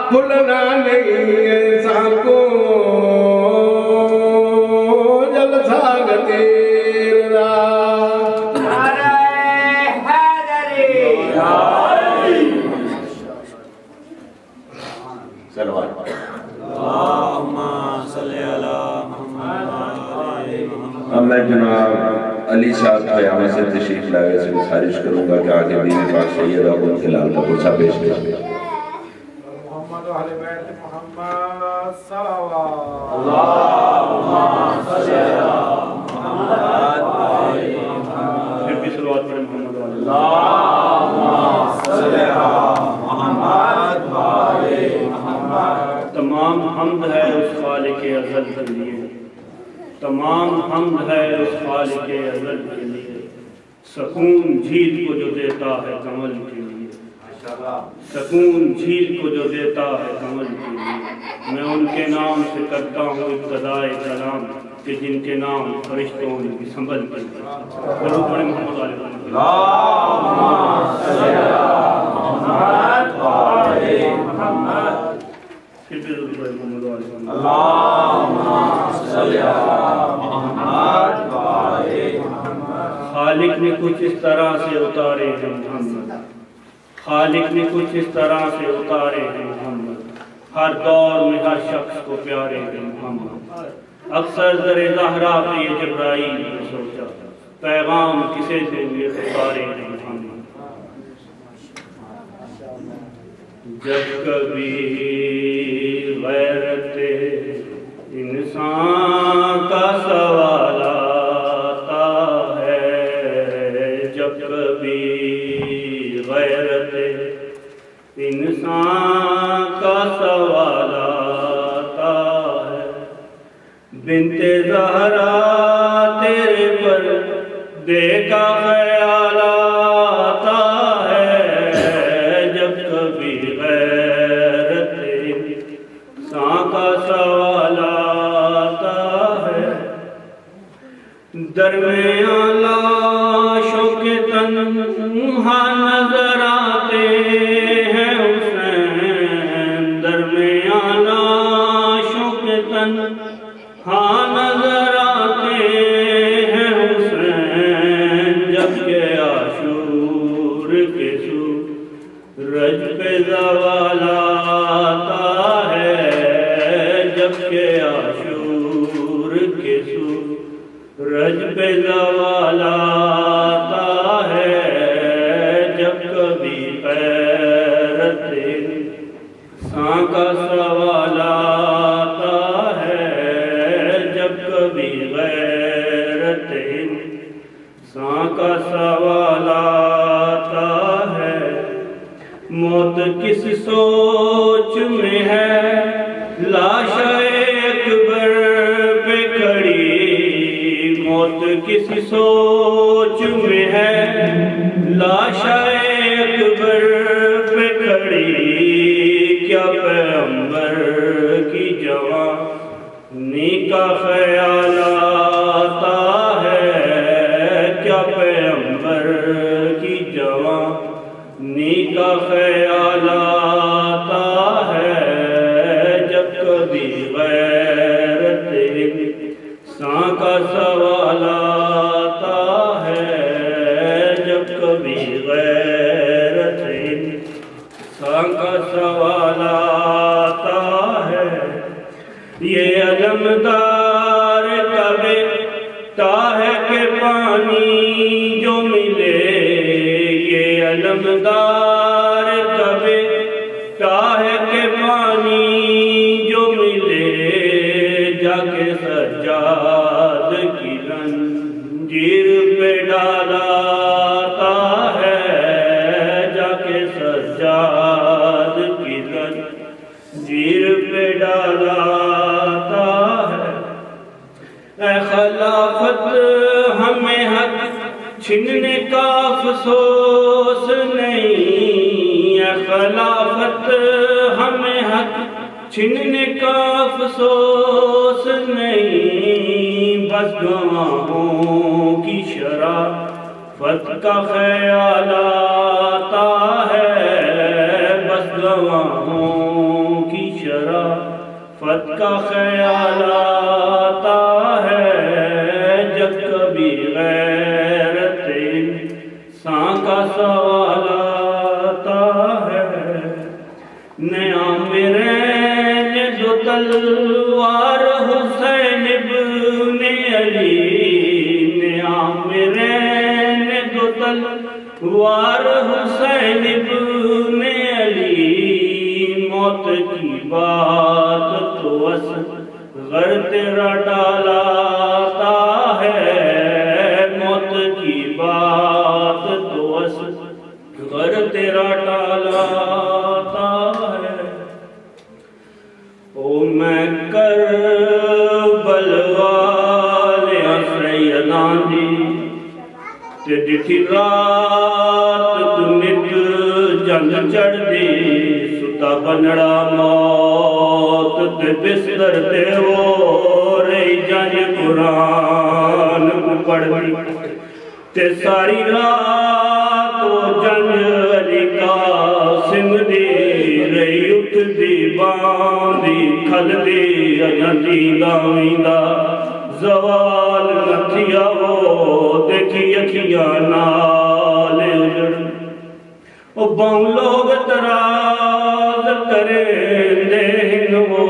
بھولنا نہیں ایسا کو جلسہ گتیر را نعرہ حیدری سلوات اللہم صلی علی محمد. اب میں جناب علی صاحب قیامت سے تشریف لائے سے خارج کروں گا کہ آگے دین پاک سیدہ ان کے لال کا پرسہ پیش کریں. محمد و اہل بیت محمد صلوات. اللہم صلی علی محمد وآل محمد. پھر بھی صلوات پڑھیں محمد و آل محمد. اللہم صلی علی محمد وآل محمد. تمام حمد ہے اس خالق ازل کے لیے، تمام حمد ہے اس خالق ازل کے لیے، سکون جھیل کو جو دیتا ہے کمل کے لیے، سکون جھیل کو جو دیتا ہے کمل کے لیے. میں ان کے نام سے کرتا ہوں ابتدائے کلام کہ جن کے نام فرشتوں نے بھی سنبھل کر دیا. درود پڑھیں محمد و آل محمد. اللہم صلی علی محمد وآل محمد. پھر بھی درود پڑھیں محمد و آل محمد. اللہم صلی علی محمد وآل محمد. خالق نے کچھ اس طرح سے اتارے ہیں محمد، خالق نے کچھ اس طرح سے اتارے ہیں محمد، ہر دور میں ہر شخص کو پیارے ہیں محمد. اکثر در زہرا پہ یہ جبرائیل نے سوچا پیغام کسے دیں یہ اتارے ہیں محمد. جب کبھی غیرت انسان کا سوال آتا ہے، جب کبھی غیرت انسان کا سوال آتا ہے، بنت زہرا تیرے پر دیکھا خیال آتا ہے، جب کبھی غیرت انسان کا سوال آتا ہے. درمیان لاشوں کے تنہا نظر آتے ہیں حسین، درمیان لاشوں کے تنہا نظر آتے ہیں حسین، جبکہ عاشور کے سورج پہ زوال آتا ہے، جبکہ عاشور کے سورج پہ زوال آتا ہے، جب کبھی غیرت انسان کا سوال آتا ہے، جب کبھی غیرت انسان کا سوال آتا ہے. موت کس سوچ میں ہے لاش اکبر پہ کھڑی، موت کس سوچ میں ہے لاش اکبر پہ کھڑی، کیا پیغمبر کی جوانی کا خیال آتا ہے، کیا پیغمبر کی جوانی کا خیال آتا ہے، جب کبھی غیرت انسان کا سوال آتا ہے، جب کبھی غیرت انسان کا سوال آتا ہے. یہ علمدار کبھی ہے کہ پانی جو ملے، یہ علمدار کبھی ہے کہ پانی جو ملے، جا کے سجاد کی زنجیر پہ ڈالاتا ہے، جا کے سجاد کی زنجیر پہ ڈالاتا ہے. اے خلافت ہمیں حق چھننے کا افسوس نہیں، اے خلافت ہمیں حق چھننے کا افسوس نہیں، بس گواہوں کی شرافت کا خیال آتا ہے، بس گواہوں گواہوں کی شرافت کا خیال آتا ہے جب کبھی غیرت انسان کا سوال آتا ہے نیام رین جو تلوار حسین ابن علی نیام رین جو تلوار حسین ابن علی موت کی بات تو اصغر تیرا ٹالاتا ہے موت کی بات تو اصغر تیرا ٹالاتا ہے او میں کربل والیاں سیداں دی تے ڈٹھی رات تو نت جنگ چڑھ دی ستا بنڑا موت تے بستر تے وہ رہی جنگ قرآن کو پڑھ دی تے ساری رات وہ جنگ علی قاسم دی رہی اٹھ دی باندی کھل دی اجاں دیندہ ویندہ زوال نتھیا وہ دیکھی اکھیاں نال اجڑ او باؤں لوگ تراز کریں دین وہ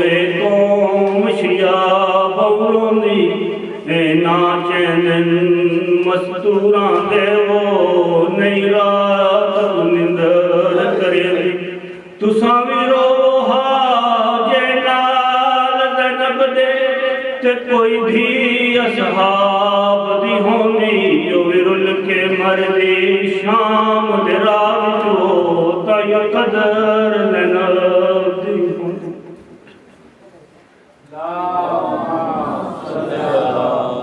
اے قوم شیعہ باؤں دی اے ناچین مستوران دے وہ نئی رات نندر کریں تو سامی رو حاجے نال زینب دے تے کوئی بھی اصحاب دی ہوندی جو ورل کے مردی شام دے رات جو تایا قدر زینب دی ہوندی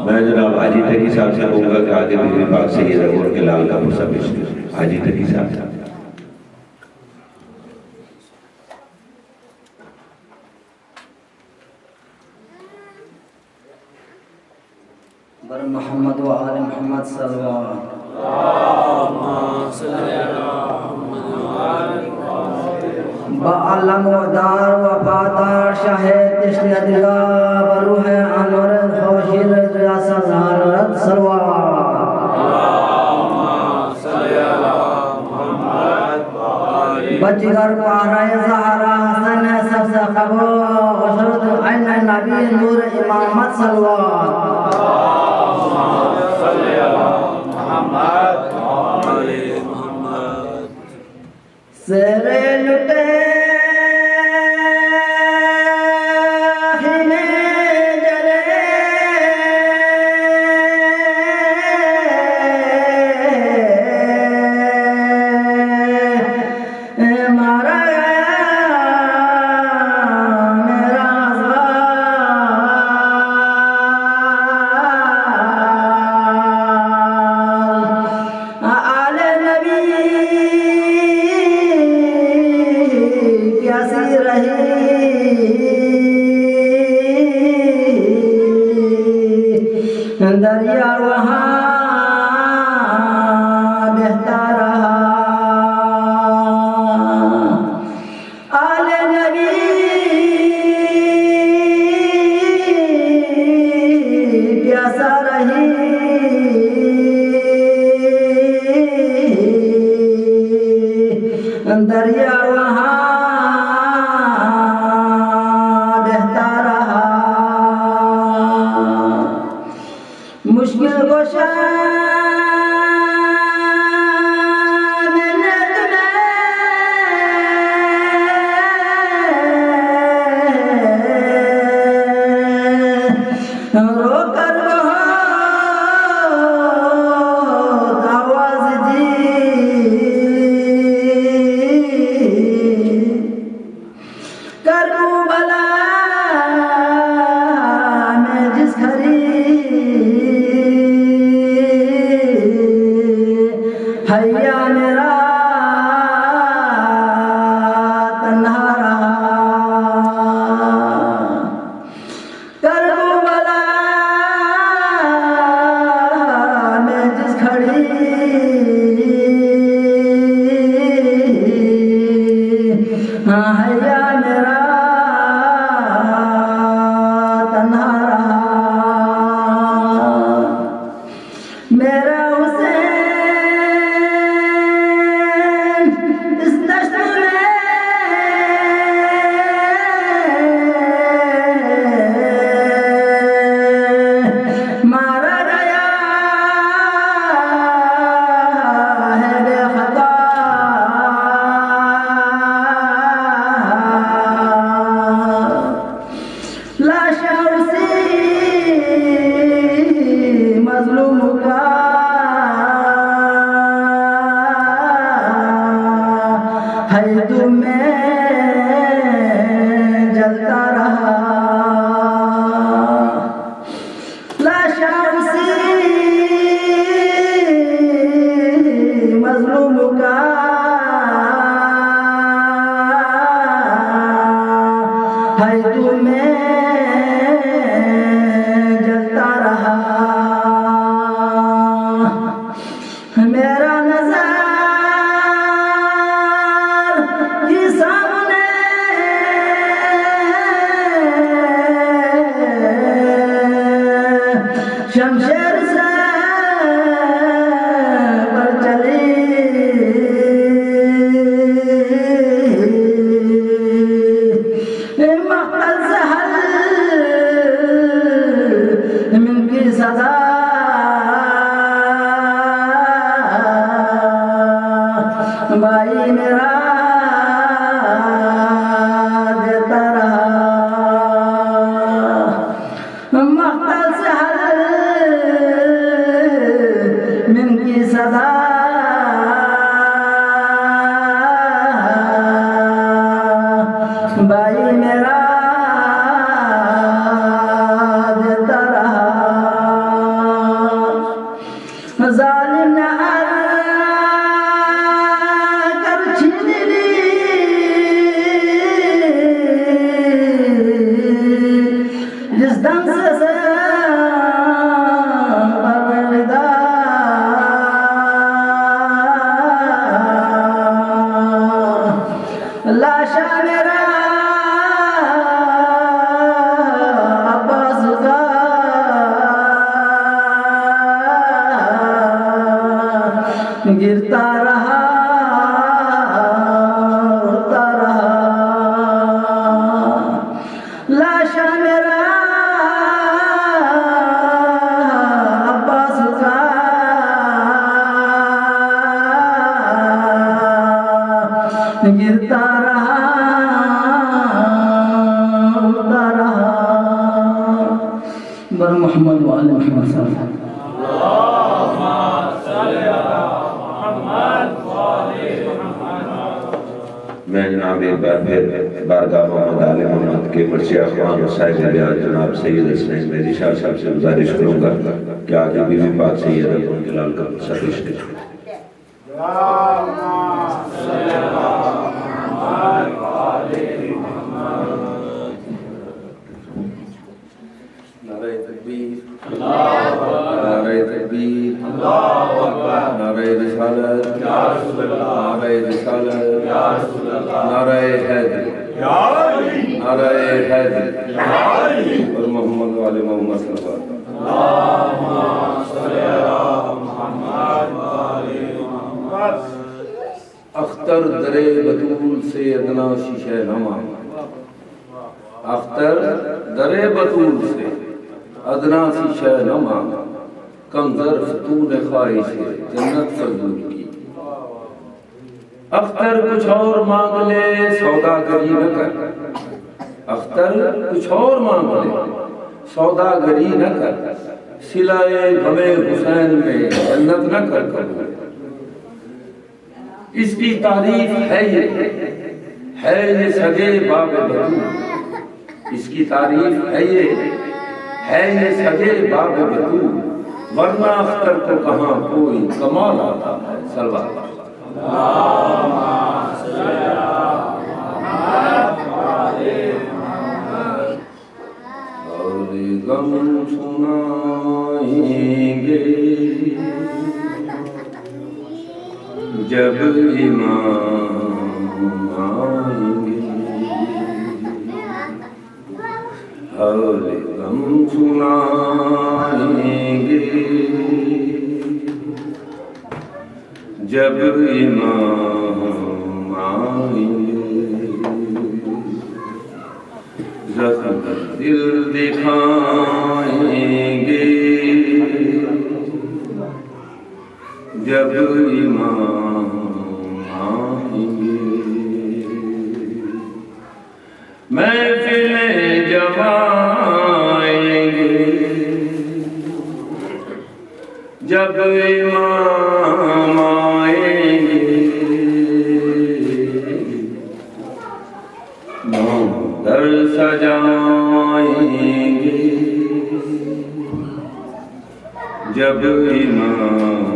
میں جناب حاجی تقی صاحب سے کہوں گا کہ آگے بی پاک سیدہ اور کے لال کا پرسہ پیش کریں حاجی تقی صاحب بر محمد و آل محمد صلی اللہ بعلم و دار و فاتار شاہد تشن ادلا بروح انور خوشیر ریاست حضرت سلوات بچگر پارائے زہرا حسن سب سے قبو غشرت عین نبی نور امامت سلوات سرے لٹے خیمے جلے مارا میرا آل نبی پیاسی رہی دریا وہاں بہتا رہا آل نبی پیاسا رہی دریا وہاں بہتا رہا مشکل حیا میرا تنہا رہا میرا حسین اس دشت میں مارا گیا ہے بے خطا لاشا اسی مظلوم کا ہے دل میں جلتا رہا لاشا اسی مظلوم کا ہے دل میں جلتا رہا میرا نظر یہ سامنے شمشیر سے پر چلی مقتل سے حل من کی صدا بھائی میرا دیتا رہا مقتل سے حل من کی صدا بھائی میرا دیتا رہا ظالم نے کر چھین لی جس دم سے پروردگار لاشا میرا عباس کا گرتا رہا اڑتا رہا لاشا میرا عباس کا گرتا رہا اڑتا رہا بر محمد وآل محمد صلی اللہ علیہ وسلم میں جناب ایک بار پھر بارگاہ محمد آل محمد کے مرشد اخوان و صاحب بیان جناب سید حسنین مہدی شاہ صاحب سے گزارش کروں گا کہ آگے بی بی پاک سید ابو جلال کا سرش کریں نعرہ تکبیر نعرہ تکبیر نعرہ رسالت نعرہ رسالت نعرہ حیدر نعرہ حیدر اور محمد والے محمد صلی اللہ علیہ وسلم اختر در بطول سے ادنا شیشہ نما اختر در بطول سے ادنا شیشہ نما کم ظرف طول خواہش جنت فضول کی اختر کچھ اور مانگ لے سوداگری نہ کر اختر کچھ اور مانگ لے سوداگری نہ کر سلائے غم حسین میں جنت نہ کر اس کی تعریف ہے یہ سگے باب بطول اس کی تعریف ہے یہ سگے باب بطول ورنہ اختر کو کہاں کوئی کمال آتا ہے سلوات اور غم سنائیں گے جب امام آئیں گے جب امام آئیں گے زخم دل دکھائیں گے جب امام آئیں گے محفلیں جمائیں گے جب امام آئیں گے در سجائیں گے جب امام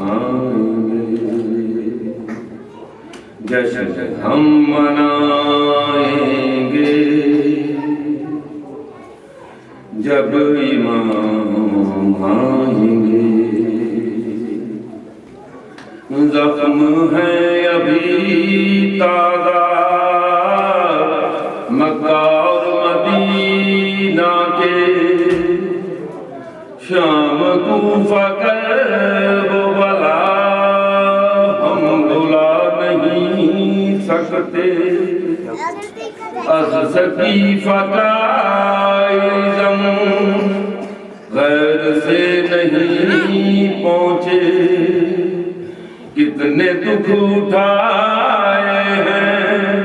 آئیں گے جشن ہم منائیں گے جب امام آئیں گے زخم ہے ابھی تازہ مکہ اور مدینہ کے شام کوفہ کرب و بلا ہم بھلا نہیں سکتے از سقیفہ کا الزم غیر سے نہیں پہنچے کتنے دکھ اٹھائے ہیں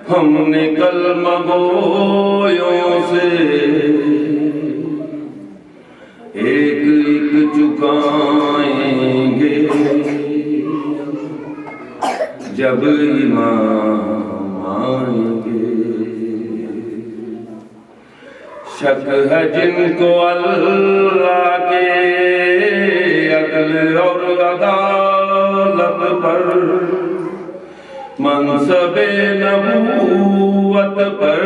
ہم نے کلمہ گویوں سے ایک ایک چکائیں گے جب امام آئیں گے شک ہے جن کو اللہ کے عدل اور عدالت پر منصب نبوت پر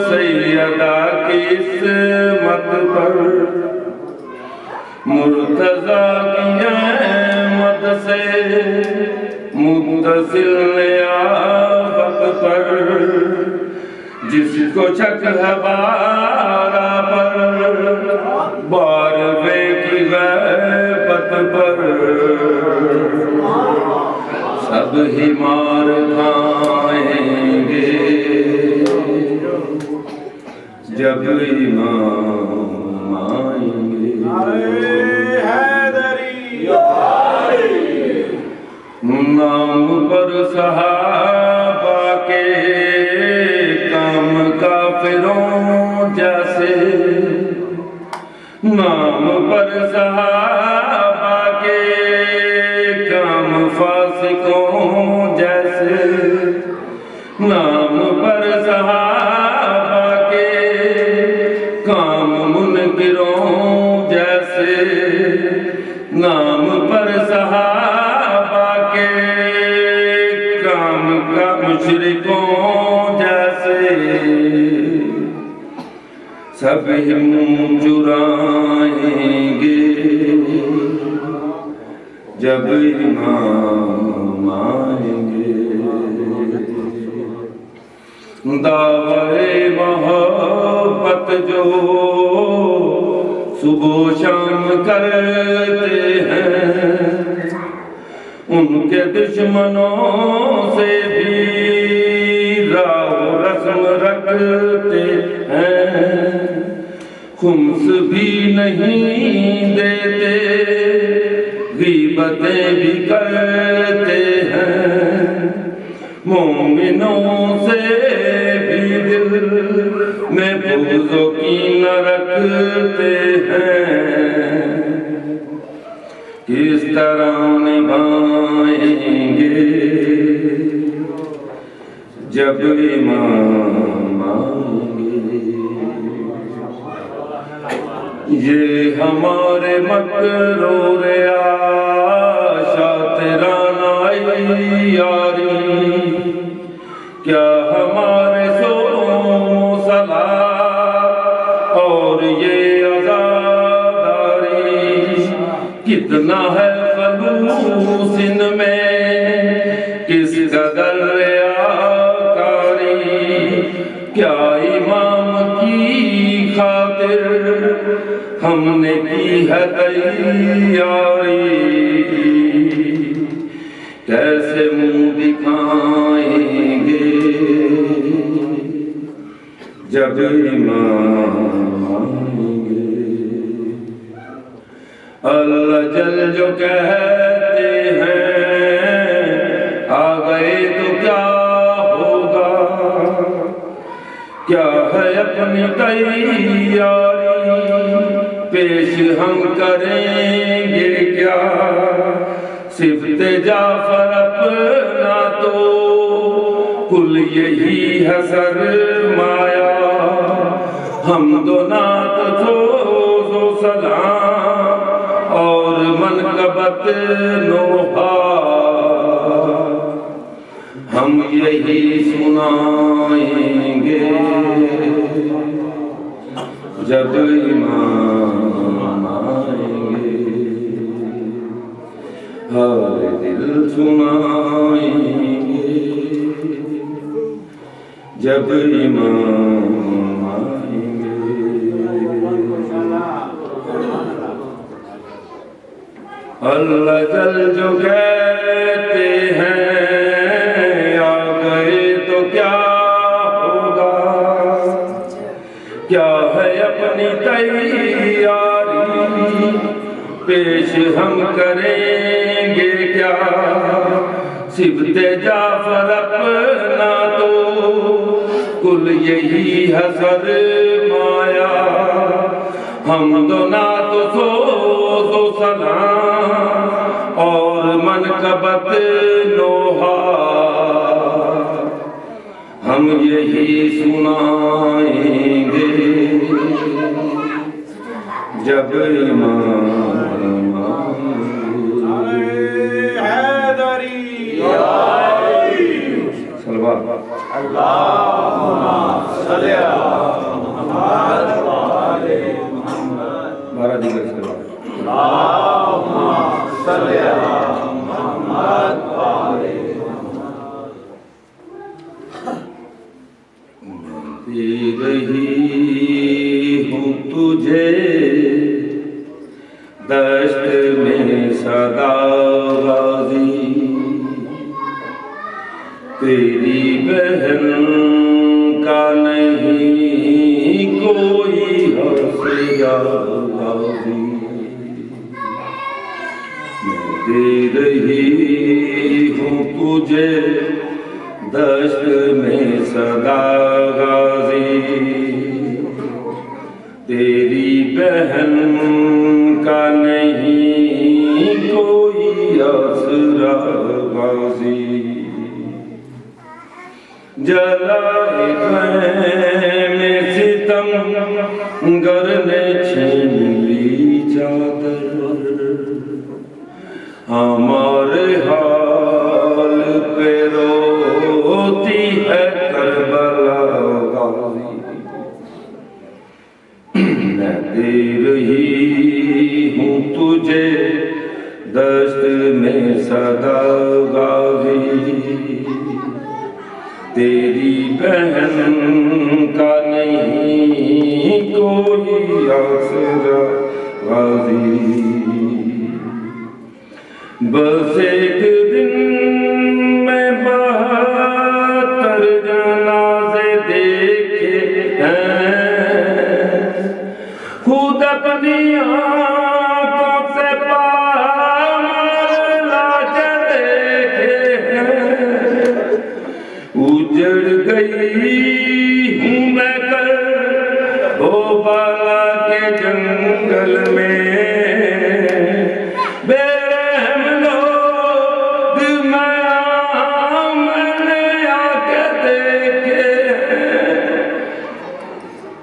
سیدہ کی عصمت پر مرتضیٰ کی احمد سے متصل نیابت پر جس کو شک ہے بارہ پر بارہویں کی غیبت پر سب ہی مار کھائیں گے جب امام آئیں گے نام پر صحابہ کے کام کافروں جیسے نام پر صحابہ کے کام فاسقوں جیسے نام پر صحابہ کے کام منکروں جیسے نام پر صحابہ کے کام کا مشرکوں جیسے سب ہم چرائیں گے جب امام آئیں گے دعوے محبت جو صبح و شام کرتے ہیں ان کے دشمنوں سے بھی راہ و رسم رکھتے ہیں خمس بھی نہیں دیتے غیبتیں بھی کرتے ہیں مومنوں سے بھی دل میں بغض و کینہ رکھتے ہیں کس طرح نبھائیں گے جب امام آئیں گے یہ ہمارے مکرور آشا تیرانہ یاری کیا ہمارے صوم و صلاۃ اور یہ عزاداری کتنا ہے خلوص ان میں کس قدر ریاکاری کیا امام کی خاطر ہم نے کی ہے تیاری کیسے منہ دکھائیں گے جب ایمان آئیں گے؟ اللہ جل جو کہتے ہیں آ گئے تو کیا ہوگا، کیا ہے اپنی تیاری پیش ہم کریں گے کیا؟ صفت جعفر اپنا تو کل یہی ہے سرمایہ، حمد و نعت فوز و سلام اور منقبت نوحہ ہم یہی سنائیں گے جب ایمان آئیں گے، ہر دل سنائیں گے جب ایمان آئیں گے۔ اللہ جل جو کہتے ہیں آ گئے تو کیا ہوگا، کیا ہے اپنی تیاری پیش ہم کریں گے کیا؟ صفت جعفر اپنا تو کل یہی ہے سرمایہ، حمد و نعت فوز و سلام اور منقبت نوحہ ہم یہی سنائیں گے جب ایمان آئیں گے۔ حیدری صلوات اللہم صلی علی محمد وآل محمد، بارہ دیگر صلوات۔ اللہم صلی علی محمد وآل محمد۔ دے رہی ہوں تجھے دشت میں صدا غازی، تیری بہن کا نہیں کوئی حوصلہ غازی، میں دے رہی ہوں تجھے دشت میں صدا غازی، تیری بہن کا نہیں کوئی آسرا غازی، جلائے خیم ستم گر نے چھین لی چادر، ہمارے حال پہ روتی ہے کربلا غازی، میں دے رہی ہوں تجھے دشت میں صدا غازی، تیری بہن کا نہیں کوئی آسرا غازی، بس ایک دن میں 72 جنازے دیکھے ہیں، خود اپنی آنکھوں سے پامال لاج دیکھے ہیں، اجڑ گئی ہوں میں کل بھوپالا کے جنگل میں،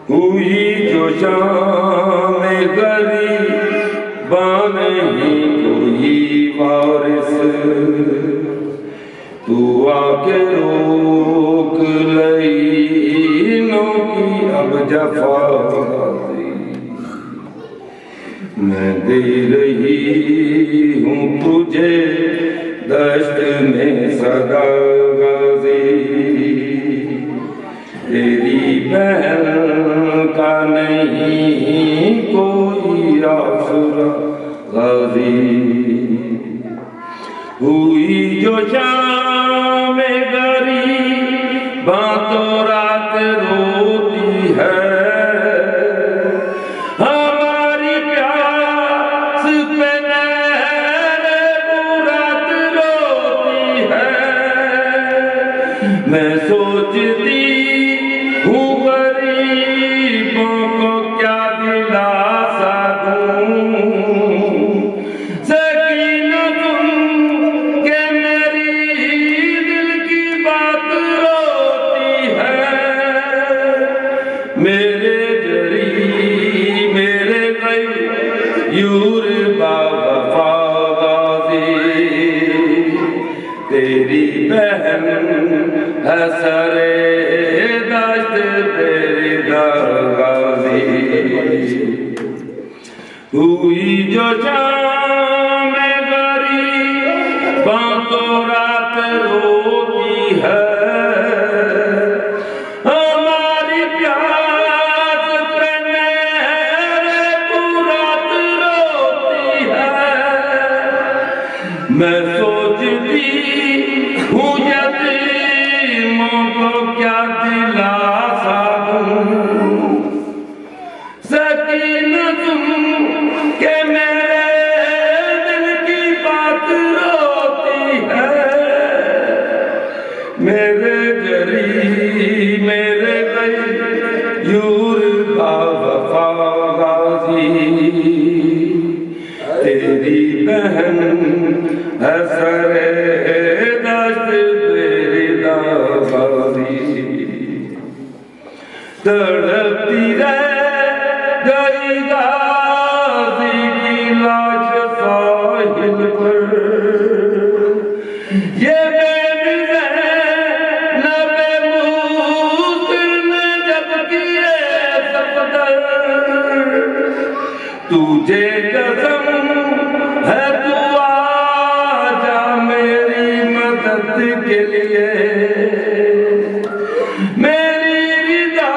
ہوئی جو شام غریباں نہیں کوئی وارث، تو آ کے روک لینوں کی اب جفا غازی، میں دے رہی ہوں تجھے دشت میں صدا غازی، تیری بہن کا نہیں کوئی آسرا غازی، ہوئی جو شام غریباں تو رات روتی ہے ہماری پیاس پہ نہر رات روتی ہے میں سوچتی ہوں غریبوں کو کیا دلاسا دوں سکینہ تم کہ میری دل کی بات روتی ہے میرے جری میرے غیور باوفا غازی تیری بہن ہے سرے دشت تیری غازی ہوئی جو شام غریباں تو رات روتی ہے ہماری پیاس پہ نہر رات روتی ہے میں سوچتی ہوں یتیموں کو کیا دلاسا دوں سکینہ تم کہ میرے دل کی بات روتی ہے میرے جری میرے غیور باوفا غازی تیری بہن ہے سرے دشت تیری غازی تڑپتی رہ گئی غازی کی لاش ساحل پر یہ زینب موسر نے جب کیے صفدر تجھے قسم ہے تو آجا میری مدد کے لیے میری رضا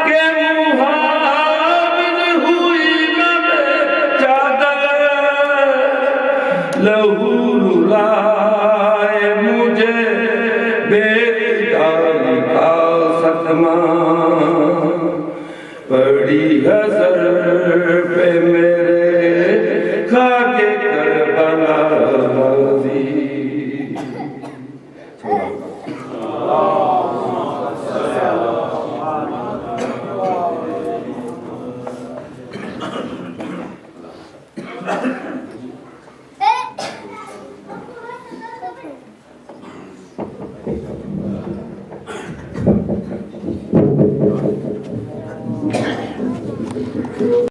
کے محافظ ہوئی میں چادر لہو رلائے مجھے بیداری کا صدمہ پڑی ہے سر پہ میرے خاک کربلا